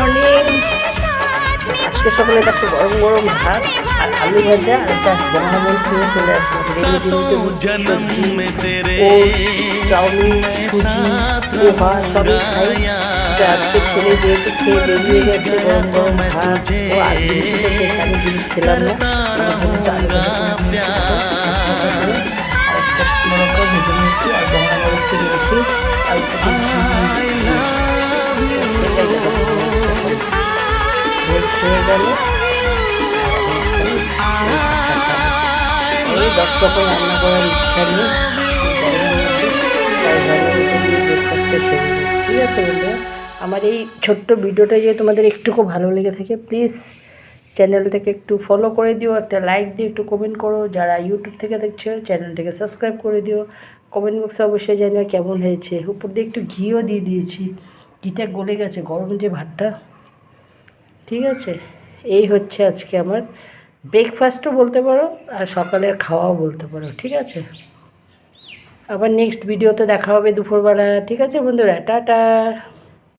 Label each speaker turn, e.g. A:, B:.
A: Morning. আজকে সকালে একটা গরম গরম ভাত আর আলু ভাজা আর একটা বঙ্গামরিচ নিয়ে চলে আসলাম। চাউমিন, সুজি, পোহা সবই খাই। আজকে ছেলে যেহেতু খেয়ে বেরিয়ে গেছে, গরম গরম ভাত ও আলু থেকে আমি জিনিস খেলাম না। আমার জন্য আলু ভাজা আর একটা শুকনো লঙ্কা ভেজে নিয়েছি আর বঙ্গামরিচ নিয়েছি আর খেয়ে গেল। এই 10 রকম রান্না করার ইচ্ছা নেই, তাই ব্রেকফাস্টটা সেরে নিই। ঠিক আছে বন্ধুরা, আমার এই ছোট্ট ভিডিওটা যদি তোমাদের একটুকু ভালো লেগে থাকে প্লিজ চ্যানেলটাকে একটু ফলো করে দিও, একটা লাইক দিও, একটু কমেন্ট করো। যারা ইউটিউব থেকে দেখছো চ্যানেলটাকে সাবস্ক্রাইব করে দিও। কমেন্ট বক্সে অবশ্যই জানিও কেমন হয়েছে। উপর দিয়ে একটু ঘিও দিয়ে দিয়েছি, ঘিটা গলে গেছে, গরম যে ভাতটা। ঠিক আছে, এই হচ্ছে আজকে আমার ব্রেকফাস্টও বলতে পারো আর সকালের খাওয়াও বলতে পারো। ঠিক আছে, আবার নেক্সট ভিডিওতে দেখা হবে দুপুরবেলা। ঠিক আছে বন্ধুরা, টাটা।